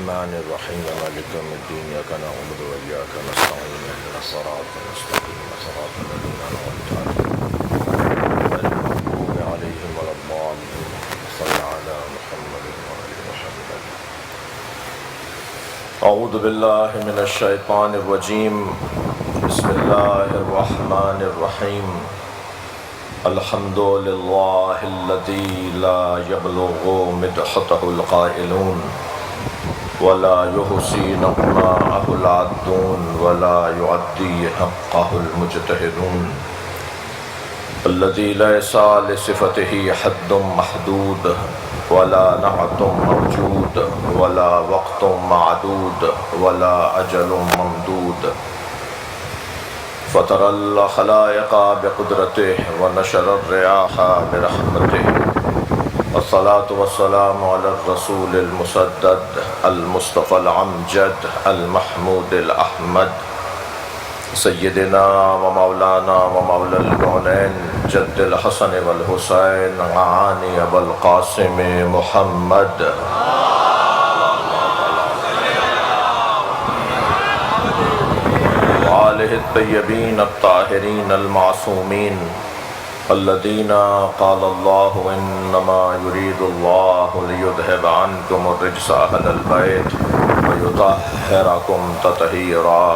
الرحمن الرحيم مالك يوم الدين إياك نعبد وإياك نستعين اهدنا الصراط المستقيم صراط الذين أنعمت عليهم غير المغضوب عليهم ولا الضالين صل على محمد وآل محمد. أعوذ بالله من الشيطان الرجيم بسم الله الرحمن الرحيم. الحمد لله الذي لا يبلغ مدحته القائلون ولا يحصي نعماءه العادون ولا يعدي حقه المجتهدون. الذي ليس لصفته حد محدود ولا نعت موجود ولا وقت معدود ولا أجل ممدود. فطر الخلائق بقدرته ونشر الرياح برحمته. والصلاة والسلام على الرسول المسدد المصطفى العمجد المحمود الأحمد سيدنا ومولانا ومولى الكونين جد الحسن والحسين معاني أبا القاسم محمد وآله الطيبين الطاهرين المعصومين الذين قال الله إنما يريد الله ليذهب عنكم الرجس أهل البيت ويطهركم تطهيرا.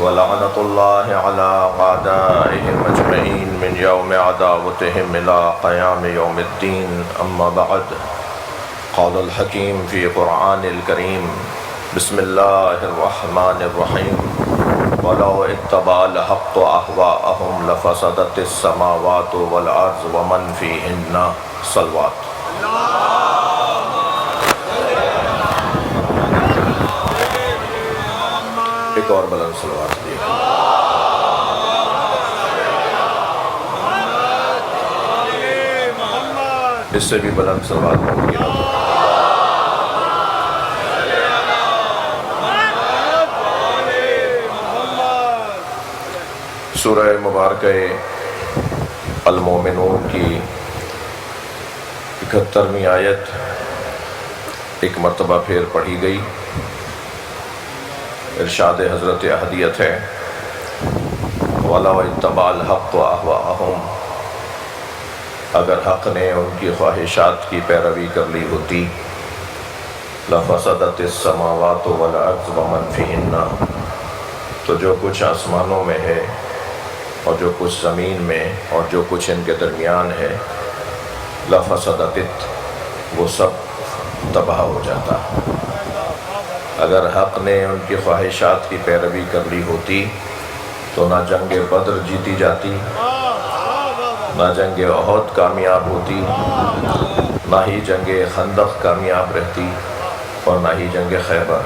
ولعنة الله على أعدائهم أجمعين من يوم عداوتهم إلى قيام يوم الدين. أما بعد، قال الحكيم في قرآن الكريم بسم الله الرحمن الرحيم. ولو اتبع الحق أهواءهم لفسدت السماوات والأرض ومن فيهن. صلوات. ایک اور بلند صلوات دیے. اس سے بھی بلند صلوات ممکن ہے. سورہ مبارکہ المومنون کی 71ویں آیت ایک مرتبہ پھر پڑھی گئی. ارشاد حضرت احدیت ہے وَلَوْ اتَّبَعَ الْحَقُّ أَهْوَاءَهُمْ. اگر حق نے ان کی خواہشات کی پیروی کر لی ہوتی لَفَسَدَتِ السَّمَاوَاتُ وَالْأَرْضُ وَمَنْ فِيهِنَّ. تو جو کچھ آسمانوں میں ہے اور جو کچھ زمین میں اور جو کچھ ان کے درمیان ہے لَفَسَدَتِ، وہ سب تباہ ہو جاتا. اگر حق نے ان کی خواہشات کی پیروی کر لی ہوتی تو نہ جنگ بدر جیتی جاتی، نہ جنگ احد کامیاب ہوتی، نہ ہی جنگ خندق کامیاب رہتی اور نہ ہی جنگ خیبر.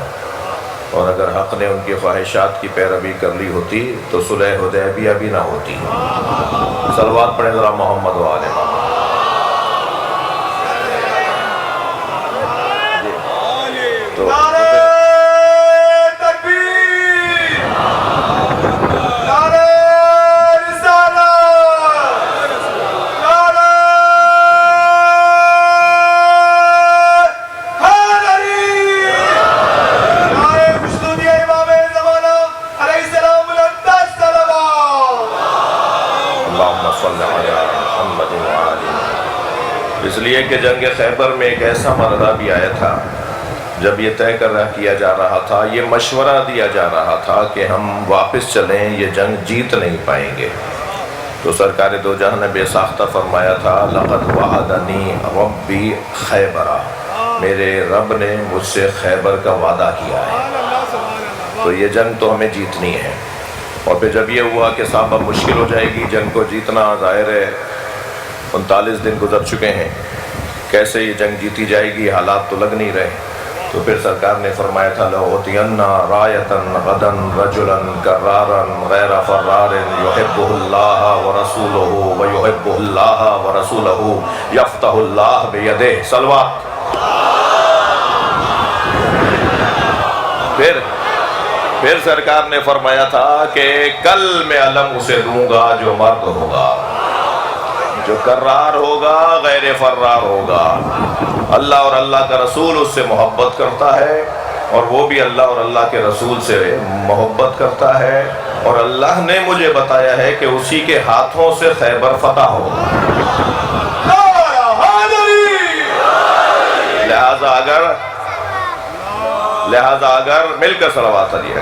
اور اگر حق نے ان کی خواہشات کی پیروی کر لی ہوتی تو صلح حدیبیہ بھی نہ ہوتی. صلوات پڑھیں ذرا محمد و آل محمد. تو اس لیے کہ جنگ خیبر میں ایک ایسا مرحلہ بھی آیا تھا جب یہ طے کیا جا رہا تھا، یہ مشورہ دیا جا رہا تھا کہ ہم واپس چلیں، یہ جنگ جیت نہیں پائیں گے. تو سرکار دو جہاں نے بے ساختہ فرمایا تھا لَقَدْ وَعَدَنِي رَبِّي خَيْبَرَ. میرے رب نے مجھ سے خیبر کا وعدہ کیا ہے. تو یہ جنگ تو ہمیں جیتنی ہے. اور پھر جب یہ ہوا کہ صاحب اب مشکل ہو جائے گی جنگ کو جیتنا، ظاہر ہے 39 دن گزر چکے ہیں، کیسے یہ جنگ جیتی جائے گی، حالات تو لگ نہیں رہے. تو پھر سرکار نے فرمایا تھا لَأُعْطِيَنَّ رَایَةً غَدًا رَجُلًا كَرَّارًا غَيْرَ فَرَّارٍ يُحِبُّهُ اللَّهَ وَرَسُولُهُ وَيُحِبُّهُ اللَّهَ وَرَسُولُهُ يَفْتَحُ اللَّهُ بِيَدِهِ. صلوات. پھر سرکار نے فرمایا تھا کہ کل میں علم اسے دوں گا جو مرد ہوگا. جو کرار ہوگا غیر فرار ہوگا، اللہ اور اللہ کا رسول اس سے محبت کرتا ہے، اور وہ بھی اللہ اور اللہ کے رسول سے محبت کرتا ہے، اور اللہ نے مجھے بتایا ہے کہ اسی کے ہاتھوں سے خیبر فتح ہوگا۔ لہذا اگر مل کر صلوات پڑھیے،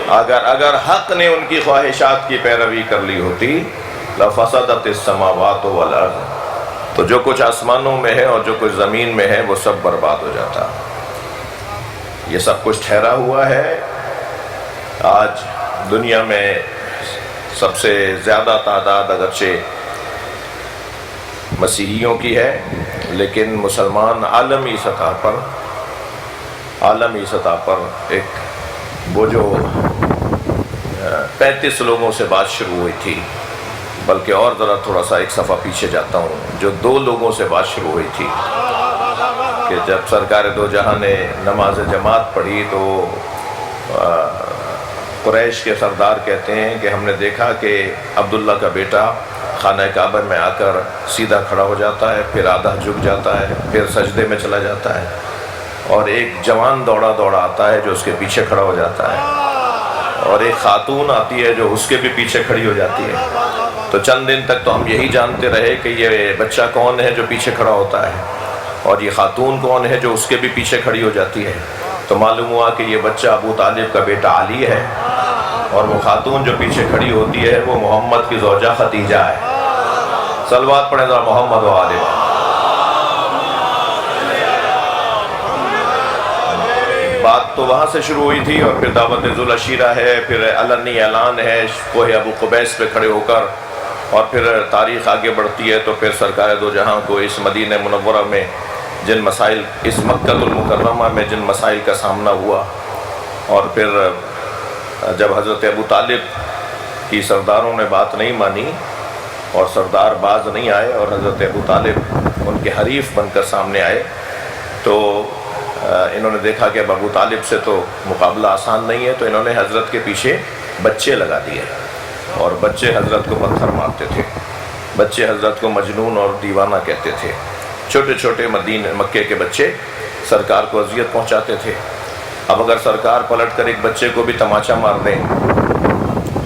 اگر حق نے ان کی خواہشات کی پیروی کر لی ہوتی لفسدت السماوات والارض، تو جو کچھ آسمانوں میں ہے اور جو کچھ زمین میں ہے وہ سب برباد ہو جاتا۔ یہ سب کچھ ٹھہرا ہوا ہے۔ آج دنیا میں سب سے زیادہ تعداد اگرچہ مسیحیوں کی ہے، لیکن مسلمان عالمی سطح پر ایک وہ جو 35 لوگوں سے بات شروع ہوئی تھی، بلکہ اور ذرا تھوڑا سا ایک صفحہ پیچھے جاتا ہوں، جو 2 لوگوں سے بات شروع ہوئی تھی کہ جب سرکار دو جہاں نے نماز جماعت پڑھی تو قریش کے سردار کہتے ہیں کہ ہم نے دیکھا کہ عبداللہ کا بیٹا خانہ کعبہ میں آ کر سیدھا کھڑا ہو جاتا ہے، پھر آدھا جھک جاتا ہے، پھر سجدے میں چلا جاتا ہے، اور ایک جوان دوڑا آتا ہے جو اس کے پیچھے کھڑا ہو جاتا ہے، اور ایک خاتون آتی ہے جو اس کے بھی پیچھے کھڑی ہو جاتی ہے۔ تو چند دن تک تو ہم یہی جانتے رہے کہ یہ بچہ کون ہے جو پیچھے کھڑا ہوتا ہے، اور یہ خاتون کون ہے جو اس کے بھی پیچھے کھڑی ہو جاتی ہے۔ تو معلوم ہوا کہ یہ بچہ ابو طالب کا بیٹا علی ہے، اور وہ خاتون جو پیچھے کھڑی ہوتی ہے وہ محمد کی زوجہ ختیجہ ہے۔ صلوات پڑھیں ذرا محمد و آل محمد۔ بات تو وہاں سے شروع ہوئی تھی، اور پھر دعوت ذوالعشیرہ ہے، پھر علنی اعلان ہے کوہ ابو قبیس پہ کھڑے ہو کر، اور پھر تاریخ آگے بڑھتی ہے تو پھر سرکار دو جہاں کو اس مدینہ منورہ میں جن مسائل، اس مکہ المکرمہ میں جن مسائل کا سامنا ہوا، اور پھر جب حضرت ابو طالب کی سرداروں نے بات نہیں مانی اور سردار باز نہیں آئے اور حضرت ابو طالب ان کے حریف بن کر سامنے آئے، تو انہوں نے دیکھا کہ اب ابو طالب سے تو مقابلہ آسان نہیں ہے، تو انہوں نے حضرت کے پیچھے بچے لگا دیے، اور بچے حضرت کو پتھر مارتے تھے، بچے حضرت کو مجنون اور دیوانہ کہتے تھے، چھوٹے چھوٹے مکے کے بچے سرکار کو اذیت پہنچاتے تھے۔ اب اگر سرکار پلٹ کر ایک بچے کو بھی تماچا مار دیں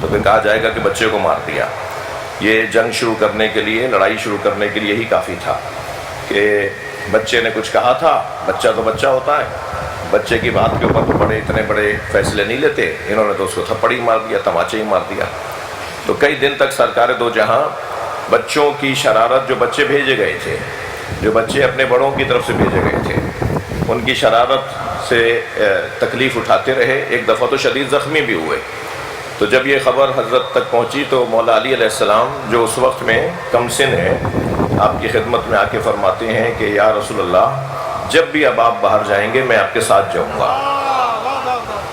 تو پھر کہا جائے گا کہ بچے کو مار دیا۔ یہ جنگ شروع کرنے کے لیے، لڑائی شروع کرنے کے لیے یہی کافی تھا کہ بچے نے کچھ کہا تھا، بچہ تو بچہ ہوتا ہے، بچے کی بات کے اوپر تو اتنے بڑے فیصلے نہیں لیتے، انہوں نے تو اس کو تھپڑ ہی مار دیا، تماچے ہی مار دیا۔ تو کئی دن تک سرکار دو جہاں بچوں کی شرارت، جو بچے بھیجے گئے تھے، جو بچے اپنے بڑوں کی طرف سے بھیجے گئے تھے، ان کی شرارت سے تکلیف اٹھاتے رہے۔ ایک دفعہ تو شدید زخمی بھی ہوئے۔ تو جب یہ خبر حضرت تک پہنچی تو مولا علی علیہ السلام، جو اس وقت میں کم سن ہے، آپ کی خدمت میں آ کے فرماتے ہیں کہ یا رسول اللہ، جب بھی اب آپ باہر جائیں گے میں آپ کے ساتھ جاؤں گا۔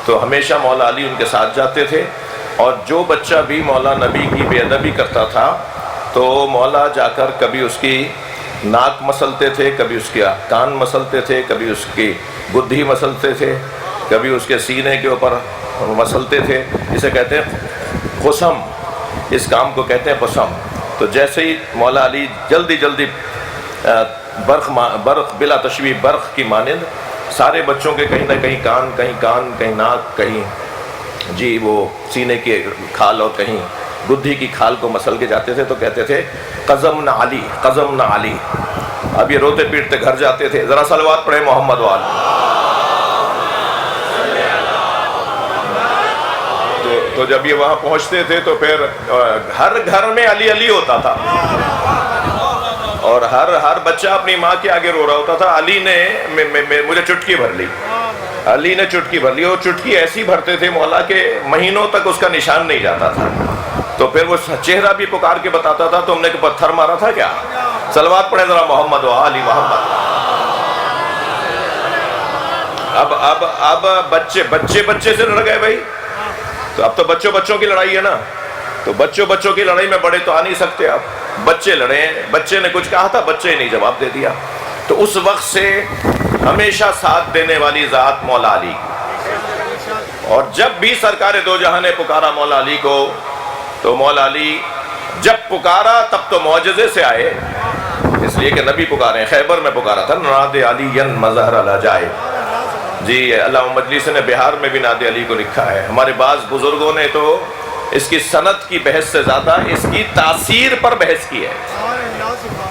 تو ہمیشہ مولا علی ان کے ساتھ جاتے تھے، اور جو بچہ بھی مولا نبی کی بے ادبی کرتا تھا تو مولا جا کر کبھی اس کی ناک مسلتے تھے، کبھی اس کے کان مسلتے تھے، کبھی اس کی گدھی مسلتے تھے، کبھی اس کے سینے کے اوپر مسلتے تھے۔ اسے کہتے ہیں قسم، اس کام کو کہتے ہیں قسم۔ تو جیسے ہی مولا علی جلدی برق بلا تشبیہ برق کی مانند سارے بچوں کے کہیں نہ کہیں کان، کہیں ناک، کہیں جی وہ سینے کی کھال اور کہیں گدھی کی کھال کو مسل کے جاتے تھے، تو کہتے تھے قزمنا علی، قزمنا علی۔ اب یہ روتے پیٹتے گھر جاتے تھے۔ ذرا صلوات پڑھیں محمد وال۔ تو جب یہ وہاں پہنچتے تھے تو پھر ہر گھر میں علی علی ہوتا تھا، اور ہر بچہ اپنی ماں کے آگے رو رہا ہوتا تھا، علی نے مجھے چٹکی بھر لی، علی نے چٹکی بھر لی۔ اور چٹکی ایسی بھرتے تھے مولا کہ مہینوں تک اس کا نشان نہیں جاتا تھا۔ تو پھر وہ چہرہ بھی پکار کے بتاتا تھا تم نے کہ پتھر مارا تھا کیا؟ صلوات پڑھیں ذرا محمد و آل محمد۔ اب بچے سے لڑ گئے بھائی، تو اب تو بچوں کی لڑائی ہے نا، تو بچوں کی لڑائی میں بڑے تو آ نہیں سکتے۔ اب بچے لڑے، بچے نے کچھ کہا تھا، بچے نے جواب دے دیا۔ تو اس وقت سے ہمیشہ ساتھ دینے والی ذات مولا علی، اور جب بھی سرکار دو جہاں نے پکارا مولا علی کو تو مولا علی جب پکارا تب تو معجزے سے آئے، اس لیے کہ نبی پکارے، خیبر میں پکارا تھا ناد علی مظہر علی جائے. جی علامہ مجلسی نے بہار میں بھی ناد علی کو لکھا ہے. ہمارے بعض بزرگوں نے تو اس کی سند کی بحث سے زیادہ اس کی تاثیر پر بحث کی ہے.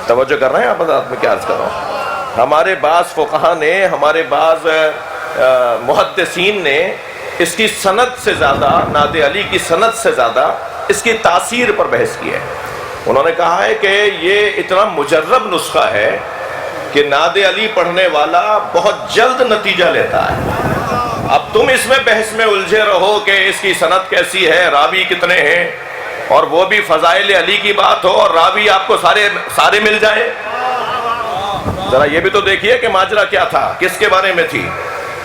توجہ کر رہے ہیں آپ حضرات میں کیا عرض کر رہا ہوں؟ ہمارے بعض فقہا نے، ہمارے بعض محدثین نے اس کی سند سے زیادہ، ناد علی کی سند سے زیادہ اس کی تاثیر پر بحث کی ہے. انہوں نے کہا ہے کہ یہ اتنا مجرب نسخہ ہے کہ ناد علی پڑھنے والا بہت جلد نتیجہ لیتا ہے. اب تم اس میں بحث میں الجھے رہو کہ اس کی سند کیسی ہے، راوی کتنے ہیں، اور وہ بھی فضائل علی کی بات ہو اور راوی آپ کو سارے مل جائیں. ذرا یہ بھی تو دیکھیے کہ ماجرا کیا تھا، کس کے بارے میں تھی.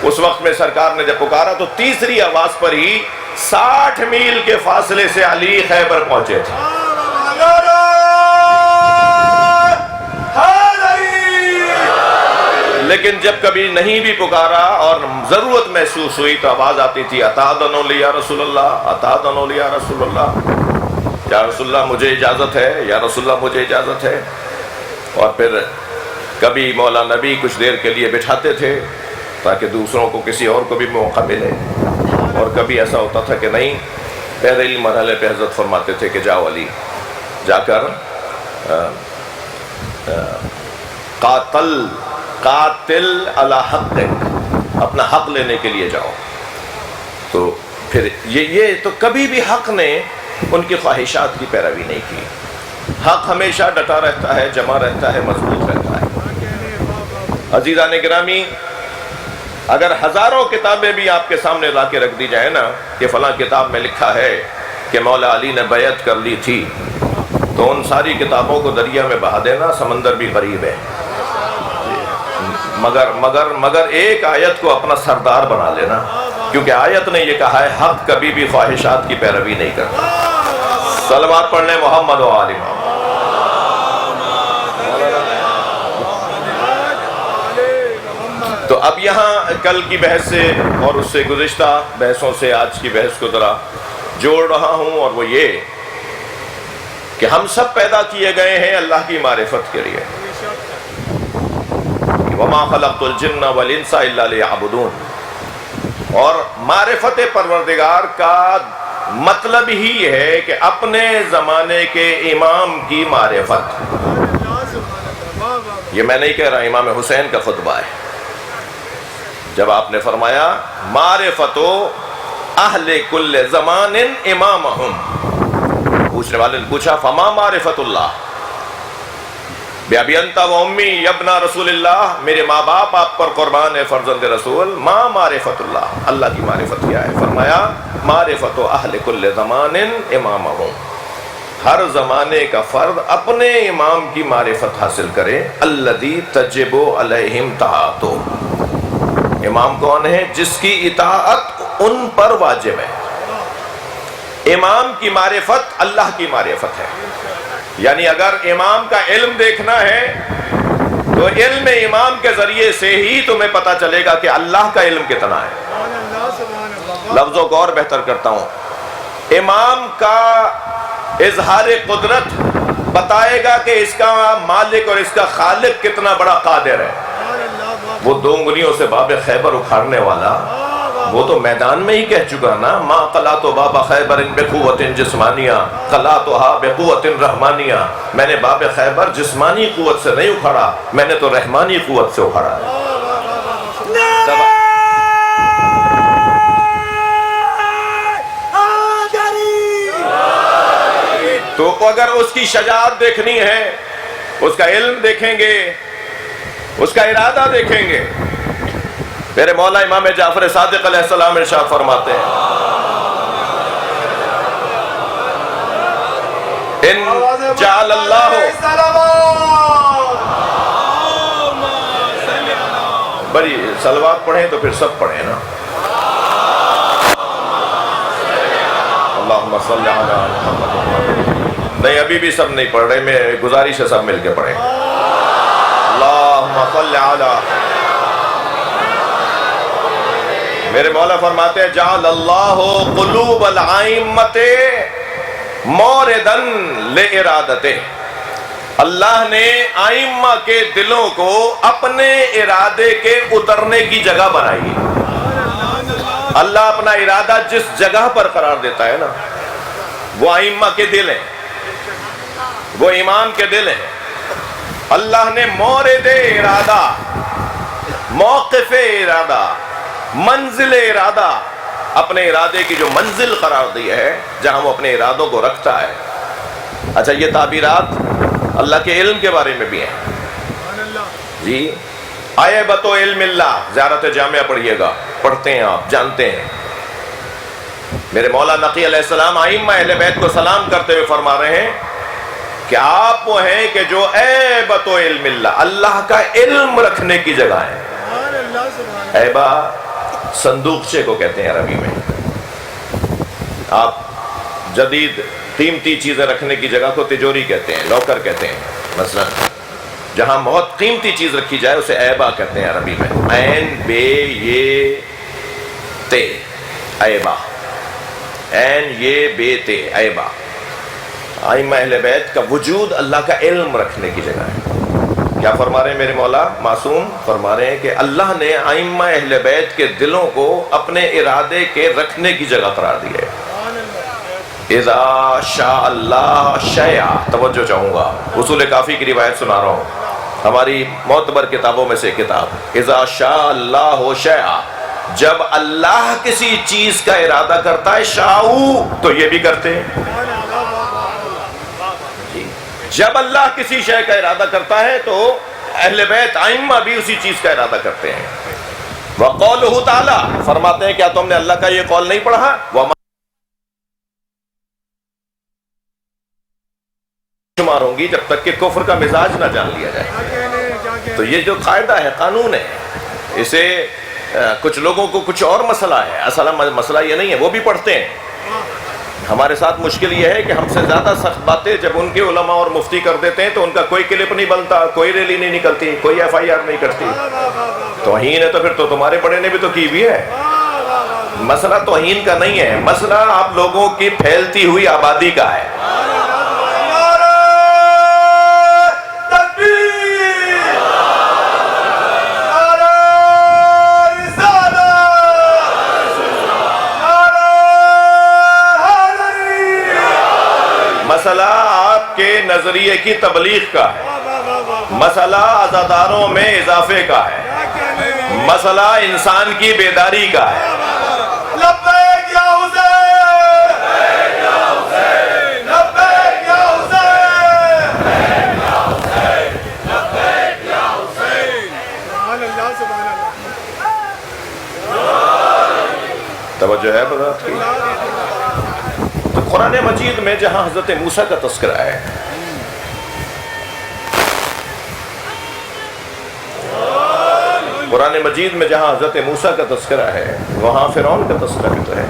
اس وقت میں سرکار نے جب پکارا تو تیسری آواز پر ہی 60 میل کے فاصلے سے علی خیبر پہنچے تھے. لیکن جب کبھی نہیں بھی پکارا اور ضرورت محسوس ہوئی تو آواز آتی تھی اتاذن لی یا رسول اللہ، اتاذن لی یا رسول اللہ، یا رسول اللہ مجھے اجازت ہے، یا رسول اللہ مجھے اجازت ہے. اور پھر کبھی مولا نبی کچھ دیر کے لیے بٹھاتے تھے تاکہ دوسروں کو، کسی اور کو بھی موقع ملے. اور کبھی ایسا ہوتا تھا کہ نہیں، پہلے مرحلے پہ حضرت فرماتے تھے کہ جاؤ علی، جا کر قاتل علی حقک، اپنا حق لینے کے لیے جاؤ. تو پھر یہ تو کبھی بھی حق نے ان کی خواہشات کی پیروی نہیں کی. حق ہمیشہ ڈٹا رہتا ہے، جمع رہتا ہے، مضبوط رہتا ہے. عزیزان گرامی، اگر ہزاروں کتابیں بھی آپ کے سامنے لا کے رکھ دی جائیں نا کہ فلاں کتاب میں لکھا ہے کہ مولا علی نے بیعت کر لی تھی، تو ان ساری کتابوں کو دریا میں بہا دینا، سمندر بھی غریب ہے. مگر ایک آیت کو اپنا سردار بنا لینا، کیونکہ آیت نے یہ کہا ہے حق کبھی بھی خواہشات کی پیروی نہیں کرتا. صلوات پڑھ لیں محمد و آل محمد. تو اب یہاں کل کی بحث سے اور اس سے گزشتہ بحثوں سے آج کی بحث کو ذرا جوڑ رہا ہوں، اور وہ یہ کہ ہم سب پیدا کیے گئے ہیں اللہ کی معرفت کے لیے. وَمَا خَلَقْتُ الْجِنَّ وَالْإِنسَ إِلَّا لِيَعْبُدُونَ. اور معرفت پروردگار کا مطلب ہی یہ ہے کہ اپنے زمانے کے امام کی معرفت. یہ میں نہیں کہہ رہا، امام حسین کا خطبہ ہے. جب آپ نے فرمایا معرفت اہل کل زمان امامہم، پوچھنے والے نے پوچھا فما معرفت اللہ، بے ابی انت و امی یبنا رسول اللہ، میرے ماں باپ آپ پر قربان ہے فرزند رسول، ما معرفت اللہ، اللہ کی معرفت کیا ہے؟ فرمایا معرفت اہل کل زمان امامہم، ہر زمانے کا فرد اپنے امام کی معرفت حاصل کرے. الذی تجب علیہم طاعتہ، امام کون ہے؟ جس کی اطاعت ان پر واجب ہے. امام کی معرفت اللہ کی معرفت ہے. یعنی اگر امام کا علم دیکھنا ہے تو علم امام کے ذریعے سے ہی تمہیں پتہ چلے گا کہ اللہ کا علم کتنا ہے. لفظوں کو اور بہتر کرتا ہوں، امام کا اظہار قدرت بتائے گا کہ اس کا مالک اور اس کا خالق کتنا بڑا قادر ہے. وہ 2 انگلیوں سے باب خیبر اکھاڑنے والا وہ تو میدان میں ہی کہہ چکا نا، ما قلعت باب خیبر بقوت جسمانیہ قلعتها بقوت رحمانیہ، میں نے باب خیبر جسمانی قوت سے نہیں اکھاڑا، میں نے تو رحمانی قوت سے اکھاڑا ہے. تو اگر اس کی شجاعت دیکھنی ہے، اس کا علم دیکھیں گے، اس کا ارادہ دیکھیں گے. میرے مولا امام جعفر صادق علیہ السلام ارشاد فرماتے ہیں ان جعل اللہ، بڑی صلوات پڑھیں تو پھر سب پڑھیں نا. اللہم صلی علی محمد. نہیں ابھی بھی سب نہیں پڑھ رہے، میں گزارش ہے سب مل کے پڑھیں. اللہم صلی علی میرے مولا فرماتے ہیں جعل اللہ قلوب الائمۃ موردن لارادتہ، اللہ نے ائمہ کے دلوں کو اپنے ارادے کے اترنے کی جگہ بنائی۔ اللہ اپنا ارادہ جس جگہ پر قرار دیتا ہے نا، وہ ائمہ کے دل ہیں، وہ امام کے دل ہیں۔ اللہ نے مورد ارادہ، موقف ارادہ، منزل ارادہ، اپنے ارادے کی جو منزل قرار دی ہے جہاں وہ اپنے ارادوں کو رکھتا ہے۔ اچھا، یہ تعبیرات اللہ کے علم کے بارے میں بھی ہیں جی۔ عیبۃ علم اللہ، زیارت جامعہ پڑھیے گا، پڑھتے ہیں آپ، جانتے ہیں۔ میرے مولا نقی علیہ السلام ائمہ اہل بیت کو سلام کرتے ہوئے فرما رہے ہیں کہ آپ وہ ہیں کہ جو عیبۃ علم اللہ، اللہ کا علم رکھنے کی جگہ ہے۔ عیبہ صندوقچے کو کہتے ہیں عربی میں۔ آپ جدید قیمتی چیزیں رکھنے کی جگہ کو تجوری کہتے ہیں، لاکر کہتے ہیں۔ مثلا جہاں بہت قیمتی چیز رکھی جائے اسے عیبہ کہتے ہیں عربی میں، عین بے یہ تے، عیبہ، عین یہ بے تے، عیبہ۔ ائمہ اہل بیت کا وجود اللہ کا علم رکھنے کی جگہ ہے۔ کیا فرما رہے ہیں میرے مولا معصوم؟ فرما رہے ہیں کہ اللہ نے ائمہ اہل بیت کے دلوں کو اپنے ارادے کے رکھنے کی جگہ قرار دی ہے۔ اذا شاء اللہ شیئا، توجہ چاہوں گا، اصول کافی کی روایت سنا رہا ہوں، ہماری معتبر کتابوں میں سے کتاب۔ اذا شاء اللہ شیئا، جب اللہ کسی چیز کا ارادہ کرتا ہے، شاؤ تو یہ بھی کرتے ہیں۔ جب اللہ کسی شے کا ارادہ کرتا ہے تو اہل بیت ائمہ بھی اسی چیز کا ارادہ کرتے ہیں۔ وقولہ تعالی، فرماتے ہیں کیا تم نے اللہ کا یہ قول نہیں پڑھا؟ وما شمار ہوں گی جب تک کہ کفر کا مزاج نہ جان لیا جائے۔ تو یہ جو قاعدہ ہے، قانون ہے، اسے کچھ لوگوں کو کچھ اور مسئلہ ہے، اصل مسئلہ یہ نہیں ہے، وہ بھی پڑھتے ہیں۔ ہمارے ساتھ مشکل یہ ہے کہ ہم سے زیادہ سخت باتیں جب ان کے علماء اور مفتی کر دیتے ہیں تو ان کا کوئی کلپ نہیں بنتا، کوئی ریلی نہیں نکلتی، کوئی ایف آئی آر نہیں کرتی۔ توہین ہے تو پھر تو تمہارے بڑے نے بھی تو کی بھی ہے۔ مسئلہ توہین کا نہیں ہے، مسئلہ آپ لوگوں کی پھیلتی ہوئی آبادی کا ہے۔ مسئلہ آپ کے نظریے کی تبلیغ کا ہے، مسئلہ عزاداروں میں اضافے کا ہے، مسئلہ انسان کی بیداری کا ہے۔ لبیک یا حسین، لبیک یا حسین، لبیک یا حسین، لبیک یا حسین۔ سبحان اللہ، سبحان اللہ۔ توجہ ہے بذات کی؟ قرآن مجید میں جہاں حضرت موسیٰ کا تذکرہ ہے، قرآن مجید میں جہاں حضرت موسیٰ کا تذکرہ ہے وہاں فرعون کا تذکرہ بھی تو ہے۔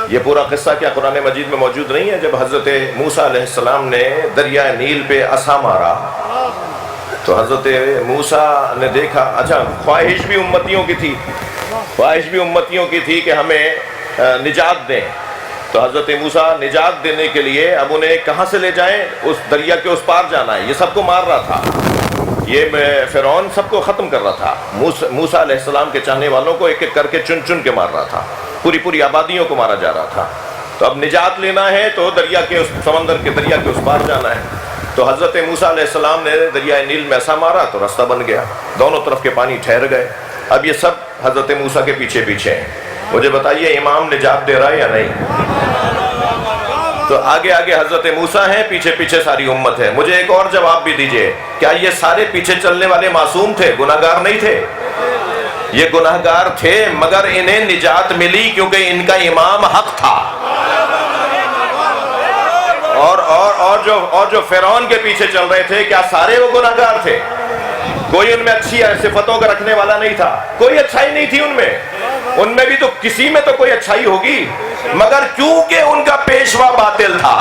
یہ پورا قصہ کیا قرآن مجید میں موجود نہیں ہے؟ جب حضرت موسیٰ علیہ السلام نے دریائے نیل پہ عصا مارا تو حضرت موسیٰ نے دیکھا، اچھا خواہش بھی امتیوں کی تھی، خواہش بھی امتیوں کی تھی کہ ہمیں نجات دیں، تو حضرت موسیٰ نجات دینے کے لیے اب انہیں کہاں سے لے جائیں؟ اس دریا کے اس پار جانا ہے۔ یہ سب کو مار رہا تھا، یہ فرعون سب کو ختم کر رہا تھا، موسیٰ علیہ السلام کے چاہنے والوں کو ایک ایک کر کے چن چن کے مار رہا تھا، پوری آبادیوں کو مارا جا رہا تھا۔ تو اب نجات لینا ہے تو دریا کے اس سمندر کے دریا کے اس پار جانا ہے۔ تو حضرت موسیٰ علیہ السلام نے دریائے نیل میں ایسا مارا تو راستہ بن گیا، دونوں طرف کے پانی ٹھہر گئے۔ اب یہ سب حضرت موسیٰ کے پیچھے پیچھے ہیں۔ مجھے بتائیے امام نجات دے رہا ہے یا نہیں؟ تو آگے آگے حضرت موسیٰ ہیں، پیچھے پیچھے ساری امت ہے۔ مجھے ایک اور جواب بھی دیجئے، کیا یہ سارے پیچھے چلنے والے معصوم تھے، گناہگار نہیں تھے؟ یہ گناہگار تھے مگر انہیں نجات ملی کیونکہ ان کا امام حق تھا۔ اور جو فرعون کے پیچھے چل رہے تھے، کیا سارے وہ گناہگار تھے؟ کوئی ان میں اچھی صفتوں کا رکھنے والا نہیں تھا، کوئی اچھائی نہیں تھی ان میں بھی تو کسی میں تو کوئی اچھائی ہوگی، مگر کیونکہ ان کا پیشوا باطل تھا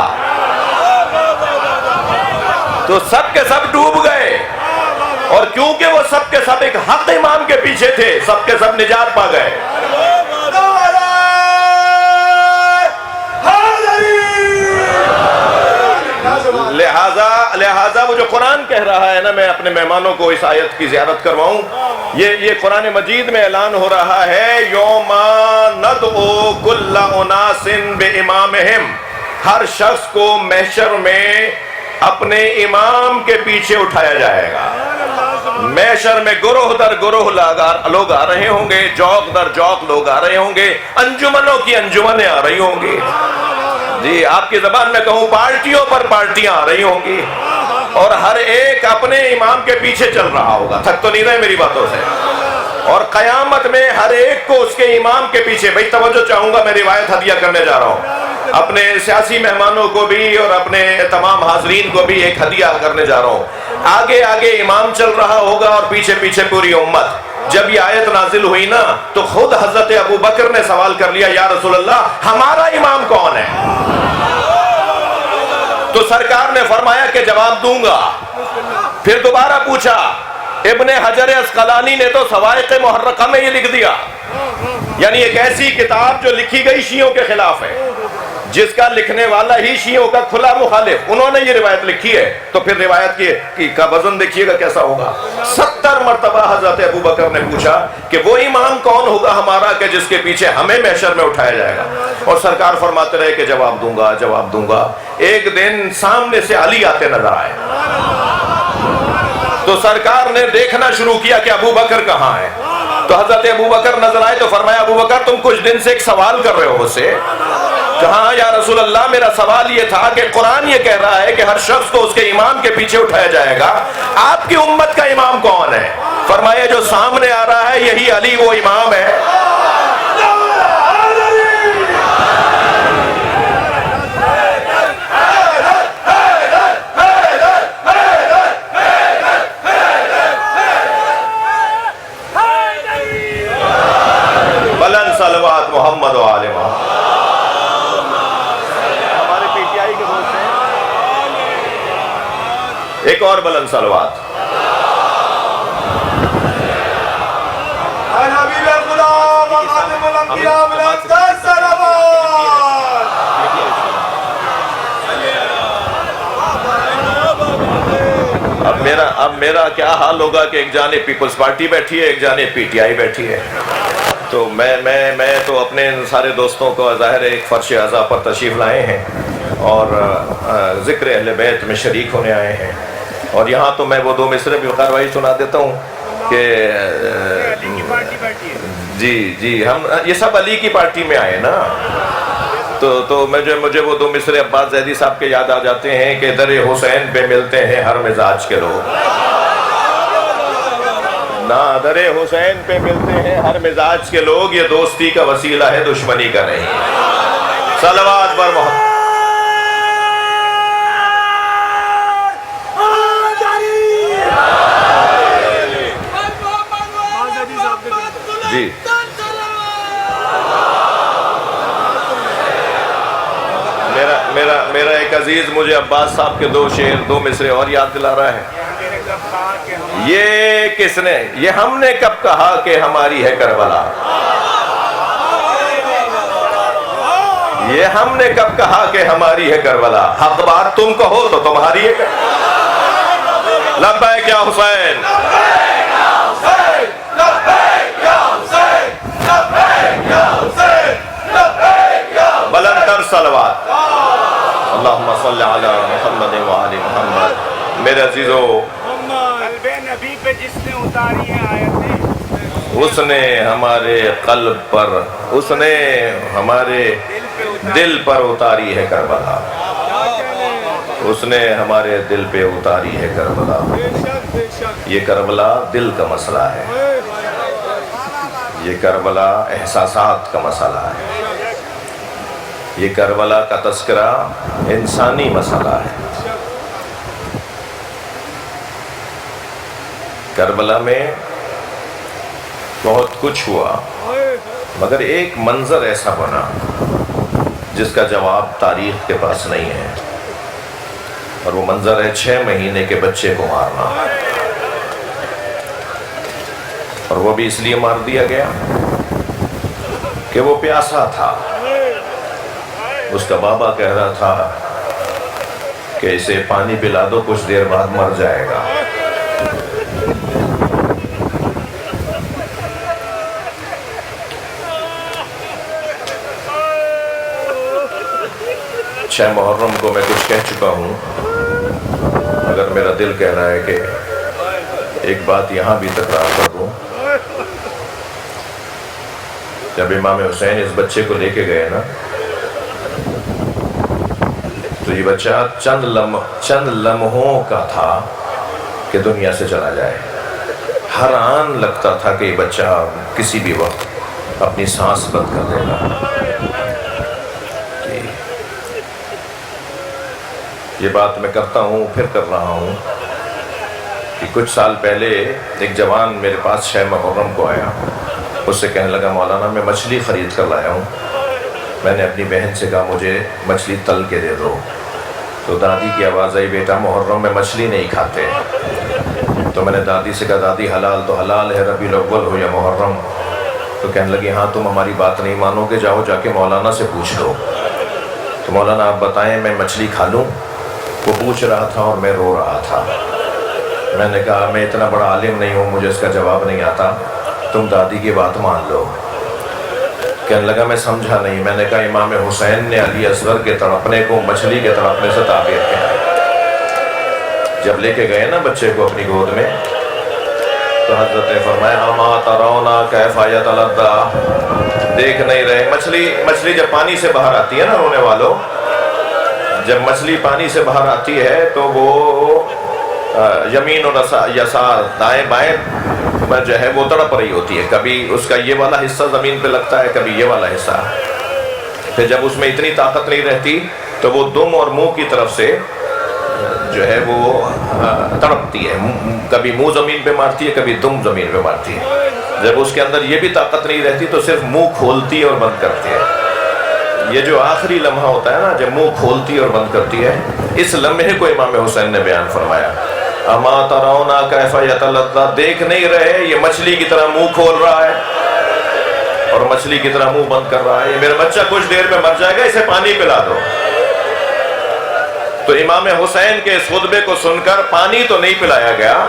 تو سب کے سب ڈوب گئے، اور کیونکہ وہ سب کے سب ایک حق امام کے پیچھے تھے، سب کے سب نجات پا گئے۔ لہذا وہ جو قرآن کہہ رہا ہے نا، میں اپنے مہمانوں کو اس آیت کی زیارت کرواؤں، یہ قرآن مجید میں اعلان ہو رہا ہے، یوم ندعو کل اناس بامامہم، ہر شخص کو محشر میں اپنے امام کے پیچھے اٹھایا جائے گا۔ محشر میں گروہ در گروہ لوگ آ رہے ہوں گے، جوق در جوق لوگ آ رہے ہوں گے، انجمنوں کی انجمنیں آ رہی ہوں گی، جی آپ کی زبان میں کہوں پارٹیوں پر پارٹیاں آ رہی ہوں گی، اور ہر ایک اپنے امام کے پیچھے چل رہا ہوگا۔ تھک تو نہیں رہے میری باتوں سے؟ اور قیامت میں ہر ایک کو اس کے امام کے پیچھے، بھئی توجہ چاہوں گا، میں روایت ہدیہ کرنے جا رہا ہوں، اپنے سیاسی مہمانوں کو بھی اور اپنے تمام حاضرین کو بھی ایک ہدیہ کرنے جا رہا ہوں۔ آگے آگے امام چل رہا ہوگا اور پیچھے پیچھے پوری امت۔ جب یہ آیت نازل ہوئی نا تو خود حضرت ابو بکر نے سوال کر لیا، یا رسول اللہ ہمارا امام کون ہے؟ تو سرکار نے فرمایا کہ جواب دوں گا۔ پھر دوبارہ پوچھا، ابن حجر اسقلانی نے تو صواعق محرقہ میں یہ لکھ دیا، یعنی ایک ایسی کتاب جو لکھی گئی شیعوں کے خلاف ہے، جس کا لکھنے والا ہی شیعوں کا کھلا مخالف، انہوں نے یہ روایت لکھی ہے، تو پھر روایت کا وزن دیکھیے گا کیسا ہوگا۔ 70 مرتبہ حضرت ابو بکر نے پوچھا کہ وہ امام کون ہوگا ہمارا کہ جس کے پیچھے ہمیں محشر میں اٹھایا جائے گا، اور سرکار فرماتے رہے کہ جواب دوں گا، جواب دوں گا۔ ایک دن سامنے سے علی آتے نظر آئے، تو سرکار نے دیکھنا شروع کیا کہ ابو بکر کہاں ہے، تو حضرت ابو بکر نظر آئے تو فرمایا، ابو بکر تم کچھ دن سے ایک سوال کر رہے ہو مجھ سے؟ کہاں یا رسول اللہ میرا سوال یہ تھا کہ قرآن یہ کہہ رہا ہے کہ ہر شخص کو اس کے امام کے پیچھے اٹھایا جائے گا، آپ کی امت کا امام کون ہے؟ فرمایا جو سامنے آ رہا ہے یہی علی وہ امام ہے۔ بلند صلوات محمد و آل محمد۔ ایک اور بلند صلوات۔ اب میرا کیا حال ہوگا کہ ایک جانب پیپلز پارٹی بیٹھی ہے، ایک جانب پی ٹی آئی بیٹھی ہے، تو میں تو اپنے سارے دوستوں کو ظاہر ایک فرش اعضا پر تشریف لائے ہیں اور ذکر اہل بیت میں شریک ہونے آئے ہیں، اور یہاں تو میں وہ 2 مصرے بھی کاروائی سنا دیتا ہوں کہ جی ہم یہ سب علی کی پارٹی میں آئے نا، تو مجھے وہ 2 مصرے عباس زیدی صاحب کے یاد آ جاتے ہیں کہ در حسین پہ ملتے ہیں ہر مزاج کے لوگ، نہ در حسین پہ ملتے ہیں ہر مزاج کے لوگ، یہ دوستی کا وسیلہ ہے دشمنی کا نہیں۔ صلوات پر محمد۔ جی میرا ایک عزیز مجھے عباس صاحب کے 2 شعر 2 مصرے اور یاد دلا رہا ہے۔ یہ کس نے، یہ ہم نے کب کہا کہ ہماری ہے کربلا، یہ ہم نے کب کہا کہ ہماری ہے کربلا، حق بات تم کہو تو تمہاری ہے کربلا۔ لبیک یا حسین، بلند تر صلوات۔ اللہم صلی علی محمد وآل محمد۔ میرے عزیزو، قلب نبی پہ جس نے اتاری ہیں آیتیں، اس نے ہمارے قلب پر، اس نے ہمارے دل پر اتاری ہے کربلا، اس نے ہمارے دل پہ اتاری ہے کربلا۔ یہ کربلا دل کا مسئلہ ہے، یہ کربلا احساسات کا مسئلہ ہے، یہ کربلا کا تذکرہ انسانی مسئلہ ہے۔ کربلا میں بہت کچھ ہوا، مگر ایک منظر ایسا بنا جس کا جواب تاریخ کے پاس نہیں ہے، اور وہ منظر ہے 6 مہینے کے بچے کو مارنا، اور وہ بھی اس لیے مار دیا گیا کہ وہ پیاسا تھا۔ اس کا بابا کہہ رہا تھا کہ اسے پانی پلا دو، کچھ دیر بعد مر جائے گا۔ شہ محرم کو میں کچھ کہہ چکا ہوں، اگر میرا دل کہہ رہا ہے کہ ایک بات یہاں بھی تکرار کر دوں۔ جب امام حسین اس بچے کو لے کے گئے نا، تو یہ بچہ چند لمحوں کا تھا کہ دنیا سے چلا جائے۔ ہر آن لگتا تھا کہ یہ بچہ کسی بھی وقت اپنی سانس بند کر دے گا۔ یہ بات میں کرتا ہوں، پھر کر رہا ہوں کہ کچھ سال پہلے ایک جوان میرے پاس شہ محرم کو آیا، اس سے کہنے لگا مولانا میں مچھلی خرید کر لایا ہوں۔ میں نے اپنی بہن سے کہا مجھے مچھلی تل کے دے دو، تو دادی کی آواز آئی بیٹا محرم میں مچھلی نہیں کھاتے۔ تو میں نے دادی سے کہا دادی حلال تو حلال ہے، ربیع الاول ہو یا محرم۔ تو کہنے لگی ہاں تم ہماری بات نہیں مانو گے، جاؤ جا کے مولانا سے پوچھ لو۔ تو مولانا آپ بتائیں میں مچھلی کھا لوں؟ وہ پوچھ رہا تھا اور میں رو رہا تھا۔ میں نے کہا میں اتنا بڑا عالم نہیں ہوں، مجھے اس کا جواب نہیں آتا، تم دادی کی بات مان لو۔ کہنے لگا میں سمجھا نہیں۔ میں نے کہا امام حسین نے علی اصغر کے تڑپنے کو مچھلی کے تڑپنے سے تعبیر کیا۔ جب لے کے گئے نا بچے کو اپنی گود میں، تو حضرت نے فرمایا اما ترونا کیف یتلذذ، دیکھ نہیں رہے مچھلی جب پانی سے باہر آتی ہے نا رونے والوں، جب مچھلی پانی سے باہر آتی ہے تو وہ یمین اور یسار دائیں بائیں جو ہے وہ تڑپ رہی ہوتی ہے، کبھی اس کا یہ والا حصہ زمین پہ لگتا ہے، کبھی یہ والا حصہ۔ پھر جب اس میں اتنی طاقت نہیں رہتی تو وہ دم اور منہ کی طرف سے جو ہے وہ تڑپتی ہے، کبھی منہ زمین پہ مارتی ہے، کبھی دم زمین پہ مارتی ہے۔ جب اس کے اندر یہ بھی طاقت نہیں رہتی تو صرف منہ کھولتی ہے اور بند کرتی ہے۔ یہ جو آخری لمحہ ہوتا ہے نا جب منہ کھولتی اور بند کرتی ہے، اس لمحے کو امام حسین نے بیان فرمایا اما ترونا کیف یتلذذ، دیکھ نہیں رہے یہ مچھلی کی طرح منہ کھول رہا ہے اور مچھلی کی طرح منہ بند کر رہا ہے، یہ میرا بچہ کچھ دیر میں مر جائے گا، اسے پانی پلا دو۔ تو امام حسین کے اس خطبے کو سن کر پانی تو نہیں پلایا گیا،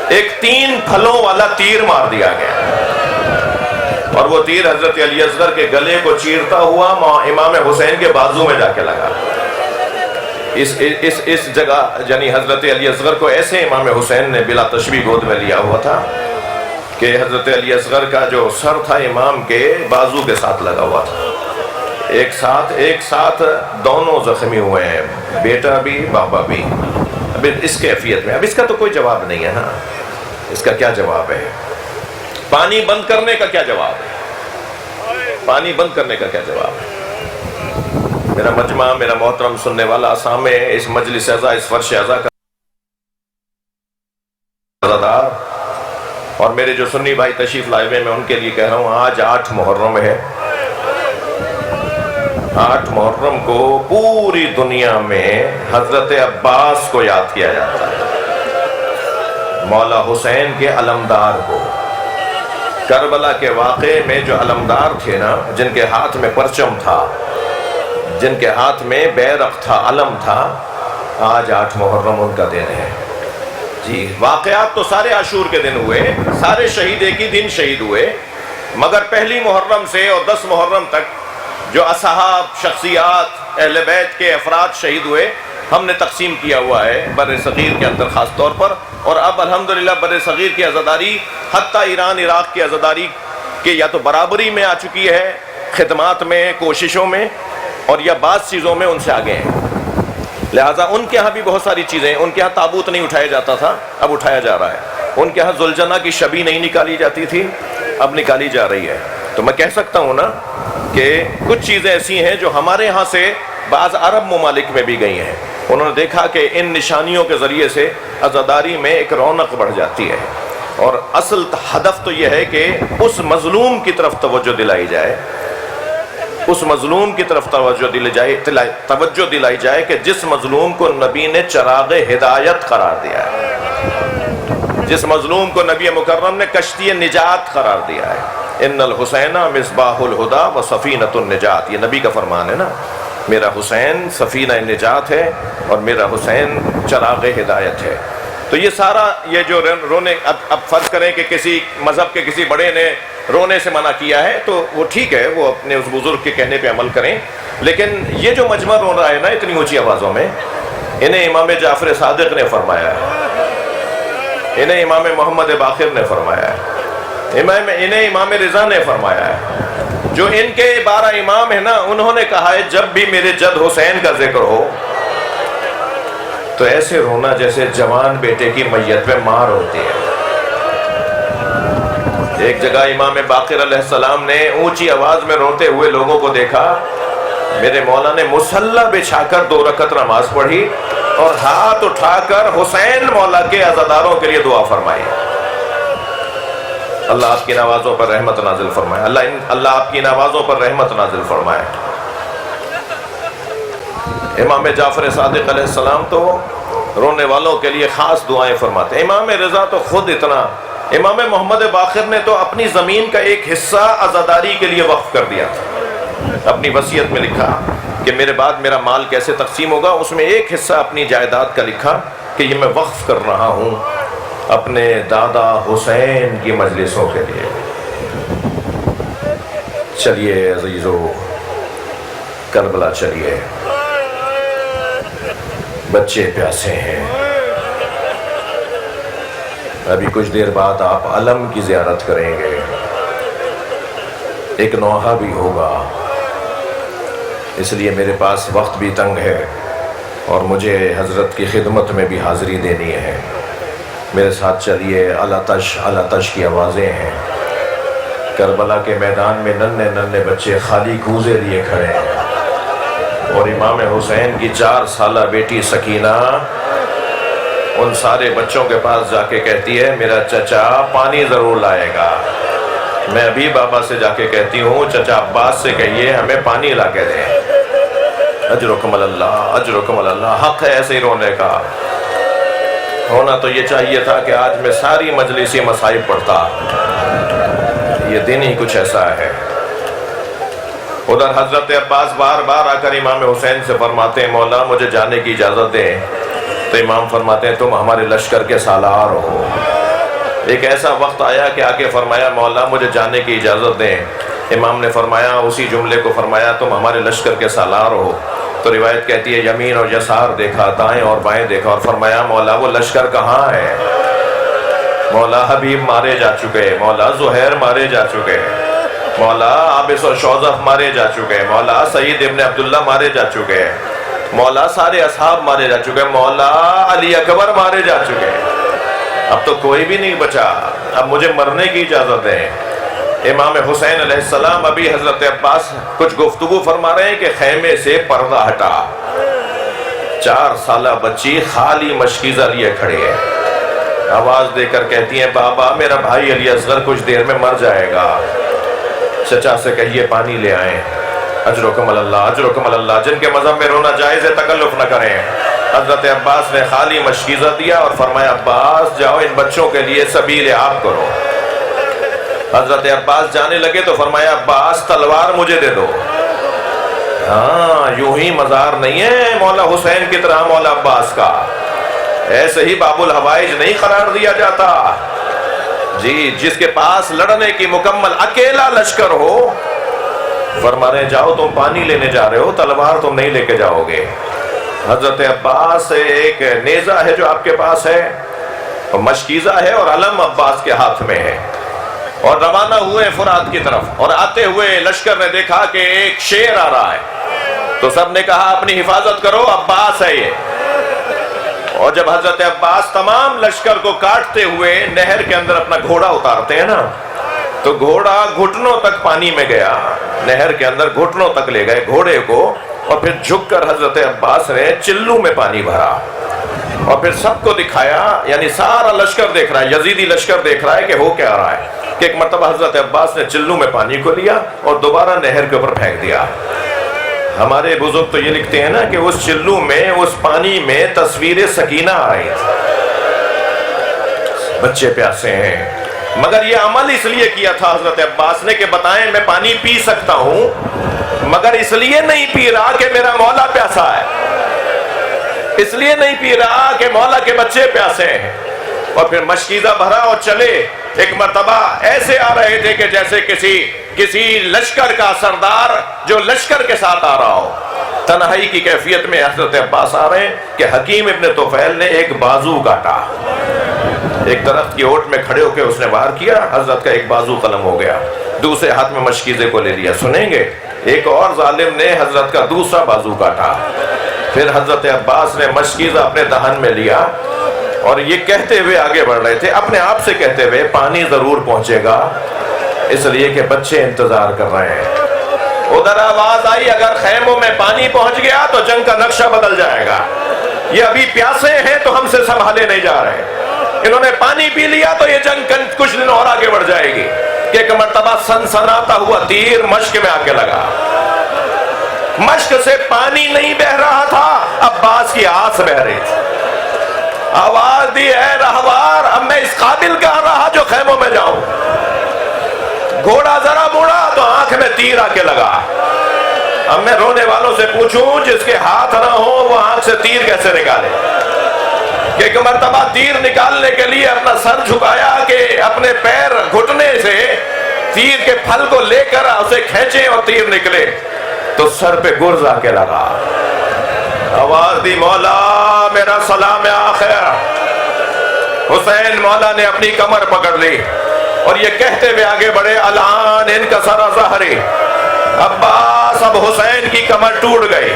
ایک 3 پھلوں والا تیر مار دیا گیا، اور وہ تیر حضرت علی اصغر کے گلے کو چیرتا ہوا امام حسین کے بازو میں جا کے لگا۔ اس جگہ یعنی حضرت علی اصغر کو ایسے امام حسین نے بلا تشبیہ گود میں لیا ہوا تھا کہ حضرت علی اصغر کا جو سر تھا امام کے بازو کے ساتھ لگا ہوا تھا، ایک ساتھ دونوں زخمی ہوئے ہیں، بیٹا بھی بابا بھی۔ اب اس کیفیت میں اب اس کا تو کوئی جواب نہیں ہے نا، اس کا کیا جواب ہے؟ پانی بند کرنے کا کیا جواب ہے؟ پانی بند کرنے کا کیا جواب ہے؟ میرا مجمع، میرا محترم سننے والا اسامے، اس مجلس اعزا، اس فرش اعزا کا عزادار اور میرے جو سنی بھائی تشریف لائے ہوئے، میں ان کے لیے کہہ رہا ہوں آج 8 محرم ہے۔ 8 محرم کو پوری دنیا میں حضرت عباس کو یاد کیا جاتا ہے، مولا حسین کے علمدار کو۔ کربلا کے واقعے میں جو علمدار تھے نا، جن کے ہاتھ میں پرچم تھا، جن کے ہاتھ میں بیرق تھا، علم تھا، آج 8 محرم ان کا دن ہے۔ جی واقعات تو سارے عاشور کے دن ہوئے، سارے شہید ایک ہی دن شہید ہوئے، مگر پہلی محرم سے اور 10 محرم تک جو اصحاب، شخصیات، اہل بیت کے افراد شہید ہوئے، ہم نے تقسیم کیا ہوا ہے بر صغیر کے اندر خاص طور پر، اور اب الحمدللہ بر صغیر کی عزاداری حتیٰ ایران عراق کی عزاداری کے یا تو برابری میں آ چکی ہے، خدمات میں، کوششوں میں، اور یا بعض چیزوں میں ان سے آگے ہیں۔ لہٰذا ان کے ہاں بھی بہت ساری چیزیں، ان کے ہاں تابوت نہیں اٹھایا جاتا تھا، اب اٹھایا جا رہا ہے۔ ان کے ہاں ذوالجنہ کی شبی نہیں نکالی جاتی تھی، اب نکالی جا رہی ہے۔ تو میں کہہ سکتا ہوں نا کہ کچھ چیزیں ایسی ہیں جو ہمارے ہاں سے بعض عرب ممالک میں بھی گئی ہیں، انہوں نے دیکھا کہ ان نشانیوں کے ذریعے سے عزاداری میں ایک رونق بڑھ جاتی ہے، اور اصل ہدف تو یہ ہے کہ اس مظلوم کی طرف توجہ دلائی جائے، اس مظلوم کی طرف توجہ دلائی جائے کہ جس مظلوم کو نبی نے چراغ ہدایت قرار دیا ہے، جس مظلوم کو نبی مکرم نے کشتی نجات قرار دیا ہے۔ ان الحسین مصباح الہدی و سفینۃ النجات، یہ نبی کا فرمان ہے نا۔ میرا حسین سفینہ نجات ہے اور میرا حسین چراغ ہدایت ہے۔ تو یہ سارا یہ جو رونے، اب فرض کریں کہ کسی مذہب کے کسی بڑے نے رونے سے منع کیا ہے تو وہ ٹھیک ہے، وہ اپنے اس بزرگ کے کہنے پہ عمل کریں، لیکن یہ جو مجمع رو رہا ہے نا اتنی اونچی آوازوں میں، انہیں امام جعفر صادق نے فرمایا ہے، انہیں امام محمد باقر نے فرمایا ہے، انہیں امام رضا نے فرمایا ہے۔ جو ان کے 12 امام ہیں نا، انہوں نے کہا ہے جب بھی میرے جد حسین کا ذکر ہو تو ایسے رونا جیسے جوان بیٹے کی میت پہ ماں روتی ہے۔ ایک جگہ امام باقر علیہ السلام نے اونچی آواز میں روتے ہوئے لوگوں کو دیکھا، میرے مولا نے مصلی بچھا کر 2 رکعت نماز پڑھی اور ہاتھ اٹھا کر حسین مولا کے عزاداروں کے لیے دعا فرمائی۔ اللہ آپ کی نوازوں پر رحمت نازل فرمائے، اللہ آپ کی نوازوں پر رحمت نازل فرمائے۔ امام جعفر صادق علیہ السلام تو رونے والوں کے لیے خاص دعائیں فرماتے ہیں۔ امام رضا تو خود اتنا، امام محمد باقر نے تو اپنی زمین کا ایک حصہ عزاداری کے لیے وقف کر دیا تھا، اپنی وصیت میں لکھا کہ میرے بعد میرا مال کیسے تقسیم ہوگا، اس میں ایک حصہ اپنی جائیداد کا لکھا کہ یہ میں وقف کر رہا ہوں اپنے دادا حسین کی مجلسوں کے لیے۔ چلیے عزیزو، کربلا چلیے، بچے پیاسے ہیں، ابھی کچھ دیر بعد آپ علم کی زیارت کریں گے، ایک نوحہ بھی ہوگا، اس لیے میرے پاس وقت بھی تنگ ہے اور مجھے حضرت کی خدمت میں بھی حاضری دینی ہے۔ میرے ساتھ چلیے، الاتش الاتش کی آوازیں ہیں، کربلا کے میدان میں ننھے ننھے بچے خالی کوزے لیے کھڑے ہیں اور امام حسین کی 4 سالہ بیٹی سکینہ ان سارے بچوں کے پاس جا کے کہتی ہے میرا چچا پانی ضرور لائے گا۔ میں ابھی بابا سے جا کے کہتی ہوں چچا عباس سے کہیے ہمیں پانی لا کے دیں۔ اجرکم اللہ، اجرکم اللہ، حق ہے ایسے ہی رونے کا۔ ہونا تو یہ چاہیے تھا کہ آج میں ساری مجلسی مصائب پڑھتا، یہ دن ہی کچھ ایسا ہے۔ ادھر حضرت عباس بار بار آ کر امام حسین سے فرماتے ہیں مولا مجھے جانے کی اجازت دیں، تو امام فرماتے ہیں تم ہمارے لشکر کے سالار ہو۔ ایک ایسا وقت آیا کہ آگے فرمایا مولا مجھے جانے کی اجازت دیں، امام نے فرمایا اسی جملے کو فرمایا تم ہمارے لشکر کے سالار ہو، تو روایت کہتی ہے یمین اور یسار دیکھا، دائیں اور بائیں دیکھا اور فرمایا مولا وہ لشکر کہاں ہے؟ مولا حبیب مارے جا چکے، مولا زہیر مارے جا چکے، مولا عابس و شوذف مارے جا چکے، مولا سعید ابن عبداللہ مارے جا چکے، مولا سارے اصحاب مارے جا چکے، مولا علی اکبر مارے جا چکے، اب تو کوئی بھی نہیں بچا، اب مجھے مرنے کی اجازت دیں۔ امام حسین علیہ السلام ابھی حضرت عباس کچھ گفتگو فرما رہے ہیں کہ خیمے سے پردہ ہٹا، 4 سالہ بچی خالی مشکیزہ لیے کھڑی ہے، آواز دے کر کہتی ہیں بابا میرا بھائی علی اصغر کچھ دیر میں مر جائے گا، چچا سے کہیے پانی لے آئیں۔ اجرکم اللہ، اجرکم اللہ، جن کے مذہب میں رونا جائز ہے تکلف نہ کریں۔ حضرت عباس نے خالی مشکیزہ دیا اور فرمایا عباس جاؤ ان بچوں کے لیے سبیل آپ کرو۔ حضرت عباس جانے لگے تو فرمایا عباس تلوار مجھے دے دو۔ ہاں یوں ہی مزار نہیں ہے مولا حسین کی طرح مولا عباس کا، ایسے ہی باب الحوائج نہیں قرار دیا جاتا جی، جس کے پاس لڑنے کی مکمل اکیلا لشکر ہو۔ فرما رہے جاؤ تم پانی لینے جا رہے ہو، تلوار تم نہیں لے کے جاؤ گے۔ حضرت عباس ایک نیزہ ہے جو آپ کے پاس ہے، اور مشکیزہ ہے اور علم عباس کے ہاتھ میں ہے، اور روانہ ہوئے فرات کی طرف، اور آتے ہوئے لشکر نے دیکھا کہ ایک شیر آ رہا ہے، تو سب نے کہا اپنی حفاظت کرو عباس ہے یہ۔ اور جب حضرت عباس تمام لشکر کو کاٹتے ہوئے نہر کے اندر اپنا گھوڑا اتارتے ہیں نا، تو گھوڑا گھٹنوں تک پانی میں گیا، نہر کے اندر گھٹنوں تک لے گئے گھوڑے کو، اور پھر جھک کر حضرت عباس نے چلو میں پانی بھرا، اور پھر سب کو دکھایا، یعنی سارا لشکر دیکھ رہا ہے، یزیدی لشکر دیکھ رہا ہے کہ ہو کیا رہا ہے، کہ ایک مرتبہ حضرت عباس نے چلو میں پانی کو لیا اور دوبارہ نہر کے اوپر پھینک دیا۔ ہمارے بزرگ تو یہ لکھتے ہیں نا کہ اس چلو میں، اس پانی میں تصویر سکینہ آ رہی تھی، بچے پیاسے ہیں، مگر یہ عمل اس لیے کیا تھا حضرت عباس نے کہ بتائیں میں پانی پی سکتا ہوں، مگر اس لیے نہیں پی رہا کہ میرا مولا پیاسا ہے، اس لیے نہیں پی رہا کہ مولا کے بچے پیاسے ہیں۔ اور پھر مشکیزہ بھرا اور چلے۔ ایک مرتبہ ایسے آ رہے تھے کہ جیسے کسی لشکر کا سردار جو لشکر کے ساتھ آ رہا ہو۔ تنہائی کی کیفیت میں حضرت عباس آ رہے ہیں کہ حکیم ابن طفیل نے ایک بازو کاٹا، ایک درخت کی اوٹ میں کھڑے ہو کے اس نے وار کیا، حضرت کا ایک بازو قلم ہو گیا، دوسرے ہاتھ میں مشکیزے کو لے لیا۔ سنیں گے ایک اور ظالم نے حضرت کا دوسرا بازو کاٹا، پھر حضرت عباس نے مشکیزہ اپنے دہن میں لیا اور یہ کہتے ہوئے آگے بڑھ رہے تھے، اپنے آپ سے کہتے ہوئے پانی ضرور پہنچے گا، اس لیے کہ بچے انتظار کر رہے ہیں۔ ادھر آواز آئی اگر خیموں میں پانی پہنچ گیا تو جنگ کا نقشہ بدل جائے گا، یہ ابھی پیاسے ہیں تو ہم سے سنبھالے نہیں جا رہے، انہوں نے پانی پی لیا تو یہ جنگ کچھ دن اور آگے بڑھ جائے گی۔ کہ ایک مرتبہ سنسناتا ہوا تیر مشک میں آ کے لگا، مشک سے پانی نہیں بہ رہا تھا، عباس کی آس بہ رہی تھی۔ آواز دی اے رہوار اب میں اس قابل کہاں رہا جو خیموں میں جاؤں۔ گھوڑا ذرا مڑا تو آنکھ میں تیر آ کے لگا۔ اب میں رونے والوں سے پوچھوں جس کے ہاتھ نہ ہو وہ آنکھ سے تیر کیسے نکالے؟ کہ ایک مرتبہ تیر نکالنے کے لیے اپنا سر جھکایا کہ اپنے پیر گھٹنے سے تیر کے پھل کو لے کر اسے کھینچے اور تیر نکلے تو سر پہ گرز آ کے لگا۔ آواز دی مولا میرا سلام آخر۔ حسین مولا نے اپنی کمر پکڑ لی اور یہ کہتے ہوئے آگے بڑھے الان ان کا سارا ظہری۔ عباس اب حسین کی کمر ٹوٹ گئی۔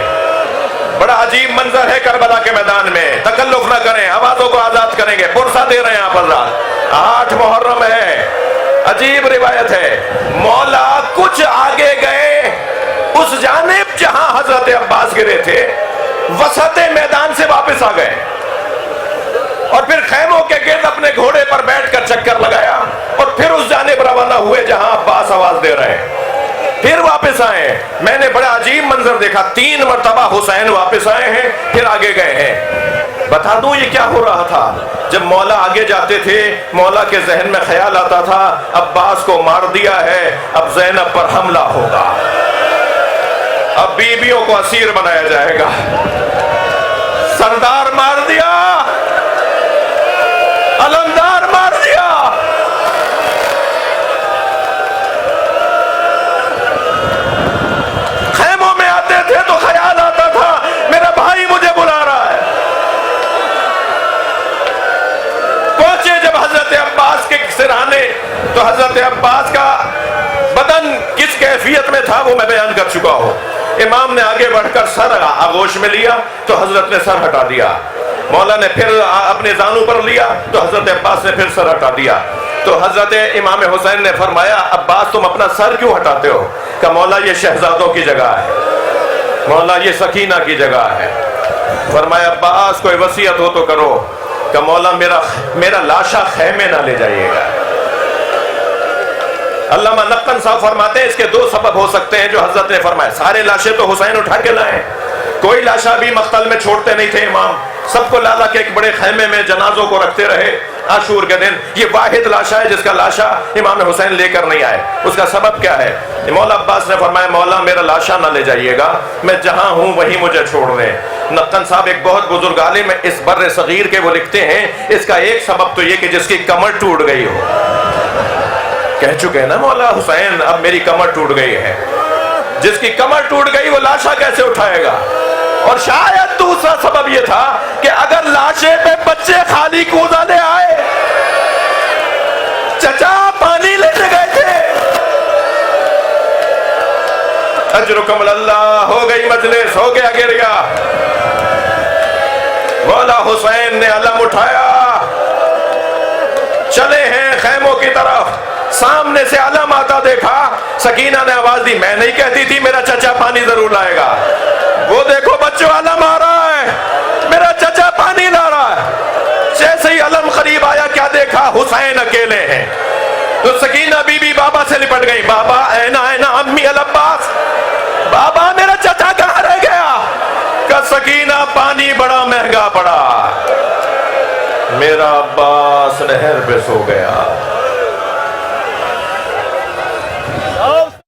بڑا عجیب منظر ہے کربلا کے میدان میں، تکلف نہ کریں، آوازوں کو آزاد کریں گے، پرسہ دے رہے ہیں آپ حضرات، 8 محرم ہے، عجیب روایت ہے۔ مولا کچھ آگے گئے اس جانب جہاں حضرت عباس گرے تھے، وسط میدان سے واپس آ گئے اور پھر خیموں کے گرد اپنے گھوڑے پر بیٹھ کر چکر لگایا اور پھر اس جانب روانہ ہوئے جہاں عباس آواز دے رہے ہیں، پھر واپس آئے۔ میں نے بڑا عجیب منظر دیکھا، 3 مرتبہ حسین واپس آئے ہیں پھر آگے گئے ہیں۔ بتا دوں یہ کیا ہو رہا تھا؟ جب مولا آگے جاتے تھے مولا کے ذہن میں خیال آتا تھا عباس کو مار دیا ہے، اب زینب پر حملہ ہوگا، اب بیویوں کو اسیر بنایا جائے گا، سردار مار دیا، علمدار مار دیا۔ خیموں میں آتے تھے تو خیال آتا تھا میرا بھائی مجھے بلا رہا ہے۔ پہنچے جب حضرت عباس کے سرہانے تو حضرت عباس کا بدن کس کیفیت میں تھا وہ میں بیان کر چکا ہوں۔ امام نے آگے بڑھ کر سر آغوش میں لیا تو حضرت نے سر ہٹا دیا، مولا نے پھر اپنے زانو پر لیا تو حضرت عباس نے پھر سر ہٹا دیا۔ تو حضرت امام حسین نے فرمایا عباس تم اپنا سر کیوں ہٹاتے ہو؟ کہ مولا یہ شہزادوں کی جگہ ہے، مولا یہ سکینہ کی جگہ ہے۔ فرمایا عباس کوئی وصیت ہو تو کرو، کہ مولا میرا لاشا خیمے نہ لے جائیے گا۔ علامہ نقن صاحب فرماتے ہیں اس کے 2 سبب ہو سکتے ہیں جو حضرت نے فرمایا۔ سارے لاشیں تو حسین اٹھا کے لائے، کوئی لاشا بھی مقتل میں چھوڑتے نہیں تھے امام، سب کو لالا کے ایک بڑے خیمے میں جنازوں کو رکھتے رہے عاشور کے دن۔ یہ واحد لاشا ہے جس کا لاشا امام حسین لے کر نہیں آئے۔ اس کا سبب کیا ہے؟ مولا عباس نے فرمایا مولا میرا لاشا نہ لے جائیے گا، میں جہاں ہوں وہیں مجھے چھوڑ دیں۔ نقن صاحب ایک بہت بزرگ عالم ہے اس بر صغیر کے، وہ لکھتے ہیں اس کا ایک سبب تو یہ کہ جس کی کمر ٹوٹ گئی ہو، کہہ چکے ہیں نا مولا حسین اب میری کمر ٹوٹ گئی ہے، جس کی کمر ٹوٹ گئی وہ لاشا کیسے اٹھائے گا؟ اور شاید دوسرا سبب یہ تھا کہ اگر لاشے پہ بچے خالی کوزہ لے آئے، چچا پانی لینے گئے تھے، اجرکم اللہ، ہو گئی مجلس، ہو گیا گریا۔ مولا حسین نے علم اٹھایا، چلے ہیں خیموں کی طرف، سامنے سے علم آتا دیکھا، سکینہ نے آواز دی میں نہیں کہتی تھی میرا چچا پانی ضرور لائے گا، وہ دیکھو بچوں علم آ رہا ہے، میرا چچا پانی لا رہا ہے۔ جیسے ہی علم قریب آیا کیا دیکھا؟ حسین اکیلے ہیں۔ تو سکینہ بی بی بابا سے لپٹ گئی، بابا اینا امی العباس، بابا میرا چچا کہاں رہ گیا؟ کہ سکینہ پانی بڑا مہنگا پڑا، میرا عباس نہر پہ سو گیا۔